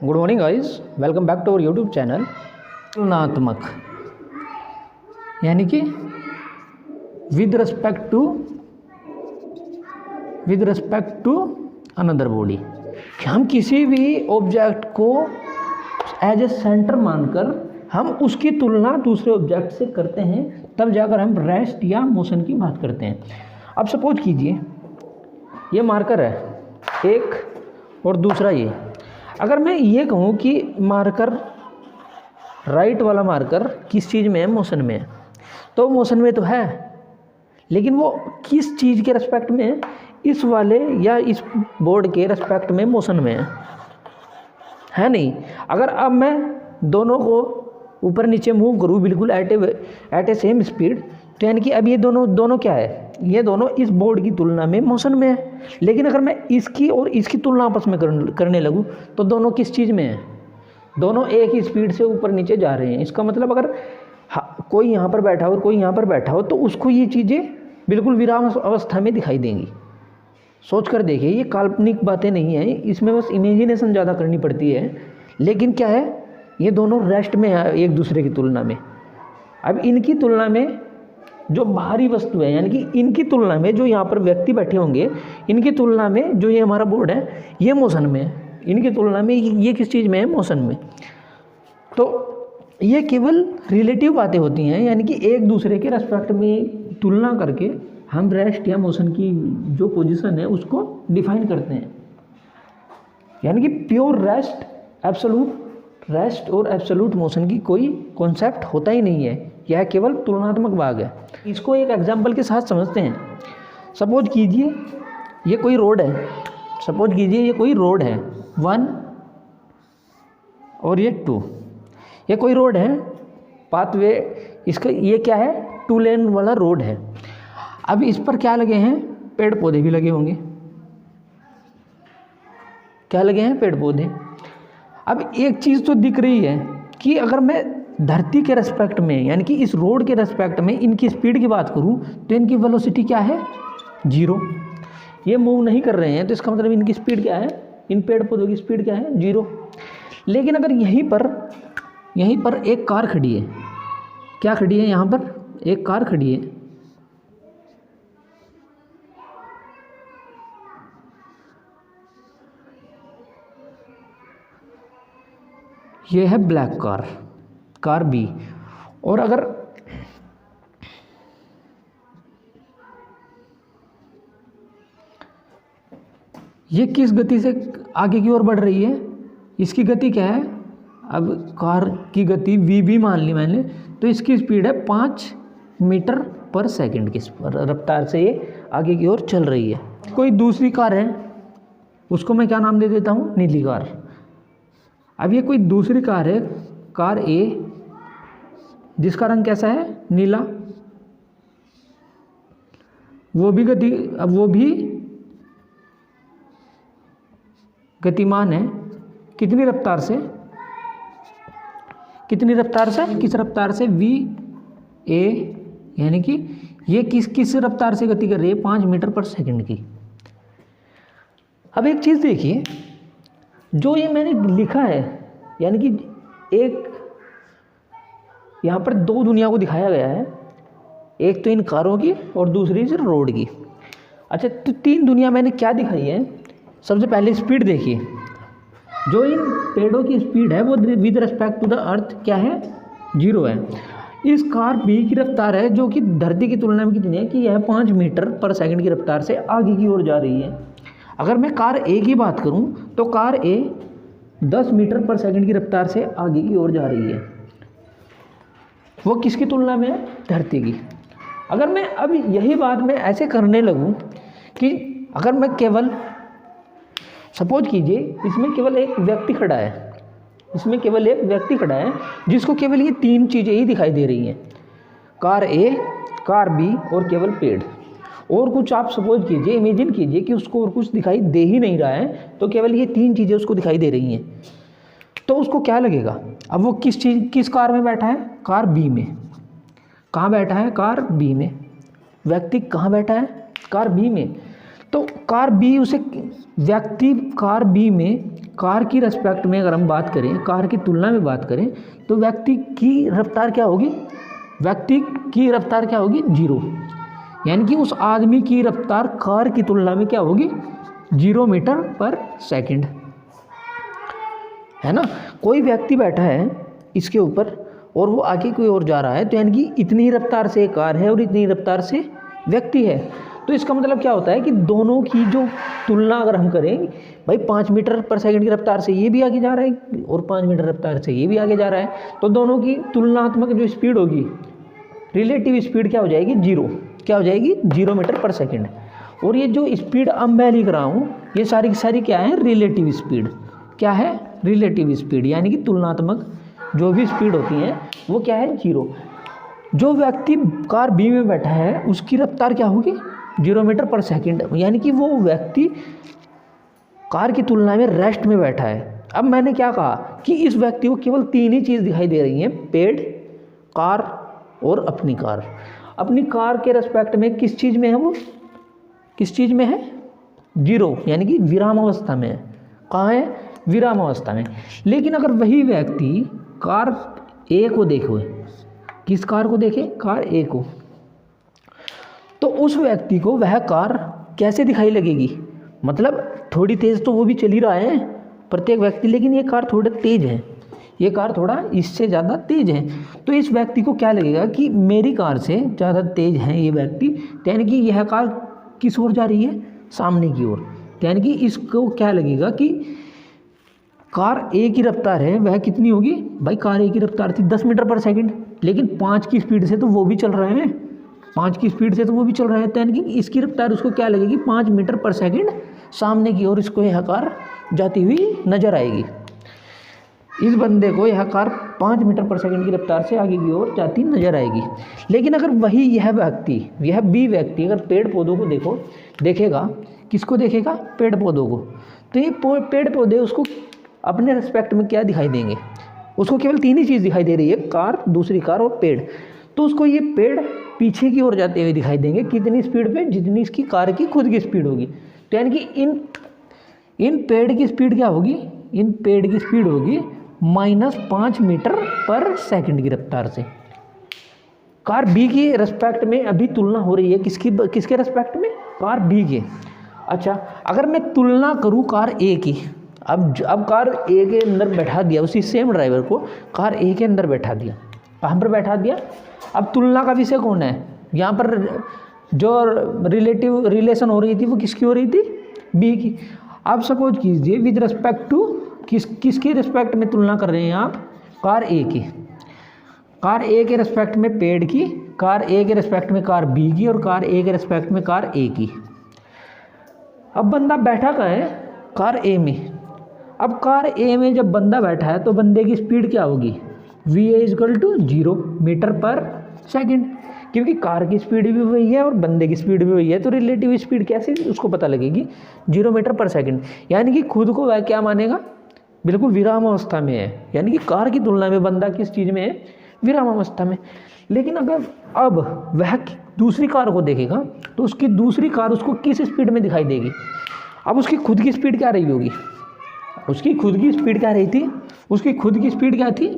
Good morning guys, welcome back to our YouTube channel. तुलनात्मक यानी कि with respect to another body. हम किसी भी ऑब्जेक्ट को एज ए सेंटर मानकर हम उसकी तुलना दूसरे ऑब्जेक्ट से करते हैं, तब जाकर हम रेस्ट या मोशन की बात करते हैं। अब सपोज कीजिए ये मार्कर है एक और दूसरा ये। अगर मैं ये कहूँ कि मार्कर राइट वाला मार्कर किस चीज़ में है, मोशन में है, तो मोशन में तो है, लेकिन वो किस चीज़ के रेस्पेक्ट में है, इस वाले या इस बोर्ड के रेस्पेक्ट में मोशन में है नहीं। अगर अब मैं दोनों को ऊपर नीचे मूव करूँ बिल्कुल एट ए सेम स्पीड, तो यानी कि अब ये दोनों क्या है, ये दोनों इस बोर्ड की तुलना में मोशन में है। लेकिन अगर मैं इसकी और इसकी तुलना आपस में करने लगूँ तो दोनों किस चीज़ में है, दोनों एक ही स्पीड से ऊपर नीचे जा रहे हैं। इसका मतलब अगर कोई यहाँ पर बैठा हो और कोई यहाँ पर बैठा हो तो उसको ये चीज़ें बिल्कुल विराम अवस्था में दिखाई देंगी। सोच कर देखिए, ये काल्पनिक बातें नहीं हैं, इसमें बस इमेजिनेशन ज़्यादा करनी पड़ती है। लेकिन क्या है, ये दोनों रेस्ट में है एक दूसरे की तुलना में। अब इनकी तुलना में जो बाहरी वस्तु है, यानी कि इनकी तुलना में जो यहाँ पर व्यक्ति बैठे होंगे, इनकी तुलना में जो ये हमारा बोर्ड है ये मोशन में है, इनकी तुलना में ये किस चीज़ में है, मोशन में। तो ये केवल रिलेटिव बातें होती हैं, यानी कि एक दूसरे के रेस्पेक्ट में तुलना करके हम रेस्ट या मोशन की जो पोजीशन है उसको डिफाइन करते हैं। यानी कि प्योर रेस्ट, एब्सोल्यूट रेस्ट और एब्सोल्यूट मोशन की कोई कॉन्सेप्ट होता ही नहीं है, यह केवल तुलनात्मक भाग है। इसको एक एग्जाम्पल के साथ समझते हैं। सपोज कीजिए ये कोई रोड है, सपोज कीजिए ये कोई रोड है 1 और ये 2, ये कोई रोड है पाथवे, इसका ये क्या है, 2 लेन वाला रोड है। अब इस पर क्या लगे हैं, पेड़ पौधे भी लगे होंगे। क्या लगे हैं, पेड़ पौधे। अब एक चीज़ तो दिख रही है कि अगर मैं धरती के रेस्पेक्ट में, यानी कि इस रोड के रेस्पेक्ट में इनकी स्पीड की बात करूं तो इनकी वेलोसिटी क्या है, 0। ये मूव नहीं कर रहे हैं, तो इसका मतलब इनकी स्पीड क्या है, इन पेड़ पौधों की स्पीड क्या है, 0। लेकिन अगर यहीं पर एक कार खड़ी है, क्या खड़ी है, यहाँ पर एक कार खड़ी है। ये है ब्लैक कार बी। और अगर ये किस गति से आगे की ओर बढ़ रही है, इसकी गति क्या है, अब कार की गति वी मान ली मैंने, तो इसकी स्पीड है 5 मीटर पर सेकंड की रफ्तार से ये आगे की ओर चल रही है। कोई दूसरी कार है, उसको मैं क्या नाम दे देता हूँ, नीली कार। अब ये कोई दूसरी कार है, कार ए, जिसका रंग कैसा है, नीला। वो भी गतिमान है, कितनी रफ्तार से, किस रफ्तार से, वी ए, यानी कि ये किस रफ्तार से गति कर रही है, 5 मीटर पर सेकंड की। अब एक चीज़ देखिए, जो ये मैंने लिखा है, यानी कि एक यहाँ पर 2 दुनिया को दिखाया गया है, एक तो इन कारों की और दूसरी से रोड की। अच्छा, तो 3 दुनिया मैंने क्या दिखाई है। सबसे पहले स्पीड देखिए, जो इन पेड़ों की स्पीड है वो with respect to the earth क्या है, 0 है। इस कार बी की रफ्तार है जो कि धरती की तुलना में कितनी है, कि यह 5 मीटर पर सेकंड की रफ्तार से आगे की ओर जा रही है। अगर मैं कार ए की बात करूं तो कार ए 10 मीटर पर सेकंड की रफ्तार से आगे की ओर जा रही है। वो किसकी तुलना में है, धरती की। अगर मैं अब यही बात मैं ऐसे करने लगूं कि अगर मैं केवल सपोज कीजिए इसमें केवल एक व्यक्ति खड़ा है, जिसको केवल ये 3 चीज़ें ही दिखाई दे रही हैं, कार ए, कार बी और केवल पेड़। और कुछ आप सपोज कीजिए, इमेजिन कीजिए कि उसको और कुछ दिखाई दे ही नहीं रहा है, तो केवल ये 3 चीज़ें उसको दिखाई दे रही हैं, तो उसको क्या लगेगा। अब वो किस कार में बैठा है, कार बी में। कहाँ बैठा है, कार बी में। व्यक्ति कहाँ बैठा है, कार बी में। तो कार बी उसे व्यक्ति कार बी में कार की रेस्पेक्ट में अगर हम बात करें, कार की तुलना में बात करें, तो व्यक्ति की रफ्तार क्या होगी? व्यक्ति की रफ्तार क्या होगी? 0। यानी कि उस आदमी की रफ्तार कार की तुलना में क्या होगी? 0 मीटर पर सेकंड, है ना। कोई व्यक्ति बैठा है इसके ऊपर और वो आगे कोई और जा रहा है, तो यानी कि इतनी ही रफ्तार से कार है और इतनी रफ्तार से व्यक्ति है। तो इसका मतलब क्या होता है कि दोनों की जो तुलना अगर हम करें, भाई 5 मीटर पर सेकंड की रफ्तार से ये भी आगे जा रहा है और 5 मीटर रफ्तार से ये भी आगे जा रहा है, तो दोनों की तुलनात्मक जो स्पीड होगी, रिलेटिव स्पीड क्या हो जाएगी? 0। क्या हो जाएगी? 0 मीटर पर सेकंड। और ये जो स्पीड अब मैं लिख रहा हूँ, ये सारी की सारी क्या है? Relative speed. क्या है? रिलेटिव स्पीड, यानी कि तुलनात्मक जो भी स्पीड होती है वो क्या है? 0। जो व्यक्ति कार बी में बैठा है उसकी रफ्तार क्या होगी? 0 मीटर पर सेकंड, यानी कि वो व्यक्ति कार की तुलना में रेस्ट में बैठा है। अब मैंने क्या कहा कि इस व्यक्ति को केवल 3 ही चीज़ दिखाई दे रही हैं, पेड़, कार और अपनी कार। अपनी कार के रेस्पेक्ट में किस चीज़ में है वो? किस चीज़ में है? 0, यानी कि विराम अवस्था में है। कहाँ है? विराम अवस्था में। लेकिन अगर वही व्यक्ति कार ए को देखे, किस कार को देखे? कार ए को, तो उस व्यक्ति को वह कार कैसे दिखाई लगेगी? मतलब थोड़ी तेज़ तो वो भी चल ही रहा है प्रत्येक व्यक्ति, लेकिन ये कार थोड़ा तेज़ है, ये कार थोड़ा इससे ज़्यादा तेज़ है। तो इस व्यक्ति को क्या लगेगा कि मेरी कार से ज़्यादा तेज़ है ये व्यक्ति, यानी कि यह कार किस ओर जा रही है? सामने की ओर। यानी कि इसको क्या लगेगा कि कार ए की रफ्तार है, वह कितनी होगी? भाई कार ए की रफ्तार थी 10 मीटर पर सेकंड, लेकिन 5 की स्पीड से तो वो भी चल रहे हैं, 5 की स्पीड से तो वो भी चल रहे हैं, तो यानी कि इसकी रफ्तार उसको क्या लगेगी? 5 मीटर पर सेकंड सामने की ओर इसको यह कार जाती हुई नजर आएगी। इस बंदे को यह कार 5 मीटर पर सेकंड की रफ्तार से आगे की ओर जाती नजर आएगी। लेकिन अगर वही यह व्यक्ति, यह बी व्यक्ति अगर पेड़ पौधों को देखेगा, किसको देखेगा? पेड़ पौधों को, तो ये पेड़ पौधे उसको अपने रिस्पेक्ट में क्या दिखाई देंगे? उसको केवल 3 ही चीज़ दिखाई दे रही है, कार, दूसरी कार और पेड़। तो उसको ये पेड़ पीछे की ओर जाते हुए दिखाई देंगे, कितनी स्पीड पे? जितनी इसकी कार की खुद की स्पीड होगी। तो यानी कि इन पेड़ की स्पीड क्या होगी? इन पेड़ की स्पीड होगी -5 मीटर पर सेकंड की रफ्तार से। कार बी की रिस्पेक्ट में अभी तुलना हो रही है, किसके रिस्पेक्ट में? कार बी के। अच्छा, अगर मैं तुलना करूं कार ए की, अब कार ए के अंदर बैठा दिया उसी सेम ड्राइवर को, कार ए के अंदर बैठा दिया, कहाँ पर बैठा दिया? अब तुलना का विषय कौन है? यहाँ पर जो रिलेशन हो रही थी वो किसकी हो रही थी? बी की। आप सपोज कीजिए विद रिस्पेक्ट टू किसके रिस्पेक्ट में तुलना कर रहे हैं आप? कार ए की। कार ए के रिस्पेक्ट में पेड़ की, कार ए के रिस्पेक्ट में कार बी की और कार ए के रिस्पेक्ट में कार ए की। अब बंदा बैठा कहाँ है? कार ए में। अब कार ए में जब बंदा बैठा है तो बंदे की स्पीड क्या होगी? VA = 0 मीटर पर सेकंड, क्योंकि कार की स्पीड भी वही है और बंदे की स्पीड भी वही है, तो रिलेटिव स्पीड कैसे उसको पता लगेगी? 0 मीटर पर सेकंड। यानी कि खुद को वह क्या मानेगा? बिल्कुल विराम अवस्था में है, यानी कि कार की तुलना में बंदा किस चीज़ में है? विराम अवस्था में। लेकिन अगर अब वह दूसरी कार को देखेगा तो उसकी दूसरी कार उसको किस स्पीड में दिखाई देगी? अब उसकी खुद की स्पीड क्या रही होगी? उसकी खुद की स्पीड क्या रही थी? उसकी खुद की स्पीड क्या थी?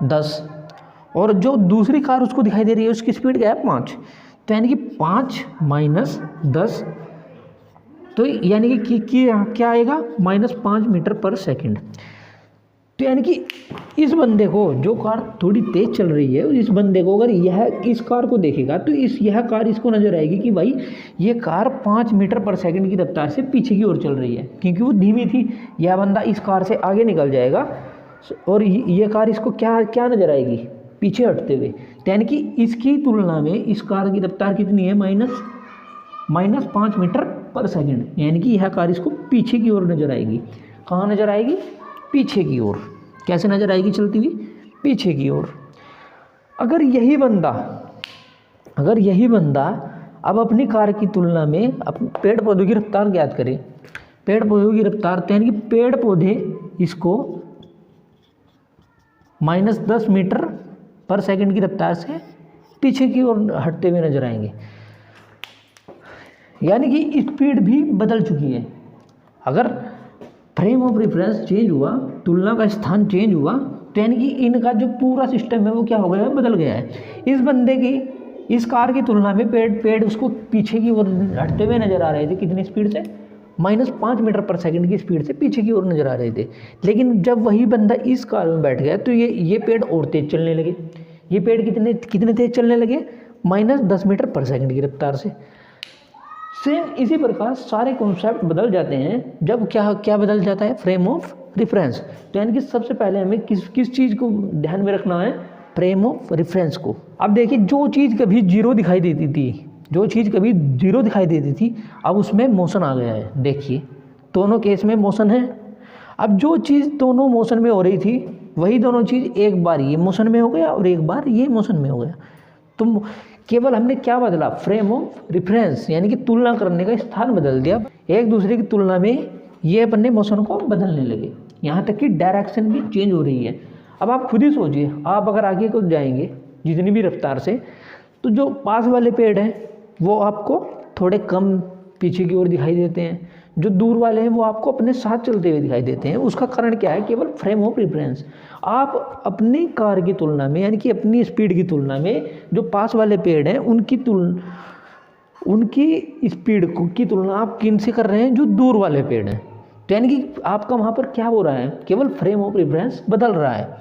10। और जो दूसरी कार उसको दिखाई दे रही है उसकी स्पीड क्या है? 5। तो यानी कि 5 - 10, तो यानी कि क्या आएगा? -5 मीटर पर सेकंड। तो यानी कि इस बंदे को, जो कार थोड़ी तेज चल रही है, इस बंदे को अगर यह इस कार को देखेगा तो यह कार इसको नजर आएगी कि भाई ये कार 5 मीटर पर सेकंड की रफ्तार से पीछे की ओर चल रही है, क्योंकि वो धीमी थी। यह बंदा इस कार से आगे निकल जाएगा और ये कार इसको क्या नजर आएगी? पीछे हटते हुए। यानी कि इसकी तुलना में इस कार की रफ्तार कितनी है? -5 मीटर पर सेकंड। यानी कि यह कार इसको पीछे की ओर नजर आएगी। कहाँ नजर आएगी? पीछे की ओर। कैसे नजर आएगी चलती हुई? पीछे की ओर। अगर यही बंदा अब अपनी कार की तुलना में पेड़ पौधों की रफ्तार ज्ञात करे, पेड़ पौधों की रफ्तार, यानी कि पेड़ पौधे इसको -10 मीटर पर सेकंड की रफ्तार से पीछे की ओर हटते हुए नजर आएंगे। यानी कि स्पीड भी बदल चुकी है। अगर फ्रेम ऑफ रेफरेंस चेंज हुआ, तुलना का स्थान चेंज हुआ, तो यानी कि इनका जो पूरा सिस्टम है वो क्या हो गया है, बदल गया है। इस बंदे की, इस कार की तुलना में पेड़ उसको पीछे की ओर हटते हुए नजर आ रहे थे, कितनी स्पीड से, -5 मीटर पर सेकंड की स्पीड से पीछे की ओर नजर आ रहे थे। लेकिन जब वही बंदा इस कार में बैठ गया तो ये पेड़ और तेज चलने लगे। ये पेड़ कितने तेज चलने लगे, -10 मीटर पर सेकंड की रफ्तार से। सेम इसी प्रकार सारे कॉन्सेप्ट बदल जाते हैं जब क्या बदल जाता है, फ्रेम ऑफ रेफरेंस। तो यानी कि सबसे पहले हमें किस चीज़ को ध्यान में रखना है, फ्रेम ऑफ रेफरेंस को। अब देखिए, जो चीज़ कभी जीरो दिखाई देती थी, अब उसमें मोशन आ गया है। देखिए, दोनों केस में मोशन है। अब जो चीज़ दोनों मोशन में हो रही थी, वही दोनों चीज़ एक बार ये मोशन में हो गया और एक बार ये मोशन में हो गया। तो केवल हमने क्या बदला, फ्रेम ऑफ रेफरेंस, यानी कि तुलना करने का स्थान बदल दिया। एक दूसरे की तुलना में ये अपने मोशन को बदलने लगे, यहाँ तक कि डायरेक्शन भी चेंज हो रही है। अब आप खुद ही सोचिए, आप अगर आगे को जाएंगे जितनी भी रफ्तार से, तो जो पास वाले पेड़ हैं वो आपको थोड़े कम पीछे की ओर दिखाई देते हैं, जो दूर वाले हैं वो आपको अपने साथ चलते हुए दिखाई देते हैं। उसका कारण क्या है, केवल फ्रेम ऑफ रेफरेंस। आप अपनी कार की तुलना में, यानी कि अपनी स्पीड की तुलना में जो पास वाले पेड़ हैं उनकी स्पीड की तुलना आप किन से कर रहे हैं, जो दूर वाले पेड़ हैं। तो यानी कि आपका वहाँ पर क्या हो रहा है, केवल फ्रेम ऑफ रेफरेंस बदल रहा है।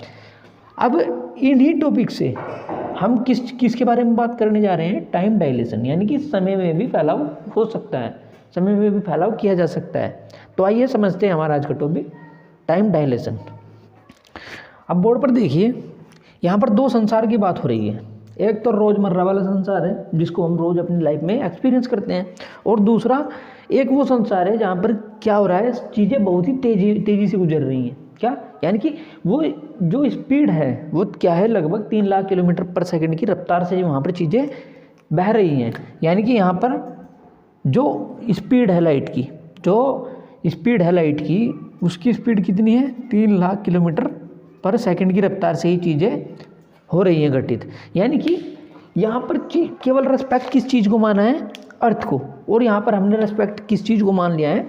अब इन्हीं टॉपिक से हम किसके बारे में बात करने जा रहे हैं, टाइम डायलेशन, यानी कि समय में भी फैलाव हो सकता है, समय में भी फैलाव किया जा सकता है। तो आइए समझते हैं हमारा आज का टॉपिक, टाइम डायलेशन। अब बोर्ड पर देखिए, यहाँ पर दो संसार की बात हो रही है। एक तो रोज़मर्रा वाला संसार है जिसको हम रोज़ अपनी लाइफ में एक्सपीरियंस करते हैं, और दूसरा एक वो संसार है जहाँ पर क्या हो रहा है, चीज़ें बहुत ही तेज़ी से गुजर रही हैं। क्या, यानी कि वो जो स्पीड है वो क्या है, लगभग 3 लाख किलोमीटर पर सेकंड की रफ्तार से वहाँ पर चीज़ें बह रही हैं। यानी कि यहाँ पर जो स्पीड है लाइट की, उसकी स्पीड कितनी है, 3 लाख किलोमीटर पर सेकंड की रफ्तार से ही चीज़ें हो रही हैं घटित। यानी कि यहाँ पर केवल रेस्पेक्ट किस चीज़ को माना है, अर्थ को, और यहाँ पर हमने रेस्पेक्ट किस चीज़ को मान लिया है,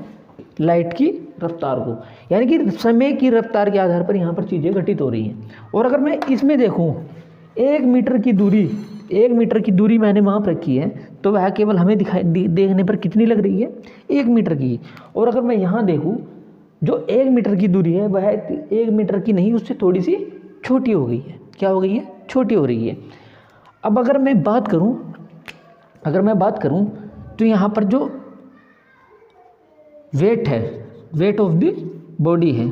लाइट की रफ्तार को। यानी कि समय की रफ्तार के आधार पर यहाँ पर चीज़ें घटित हो रही हैं। और अगर मैं इसमें देखूँ, 1 मीटर की दूरी मैंने वहाँ पर रखी है, तो वह केवल हमें देखने पर कितनी लग रही है, 1 मीटर की। और अगर मैं यहाँ देखूँ, जो 1 मीटर की दूरी है वह 1 मीटर की नहीं, उससे थोड़ी सी छोटी हो गई है। क्या हो गई है, छोटी हो रही है। अब अगर मैं बात करूँ तो यहाँ पर जो वेट ऑफ द बॉडी है,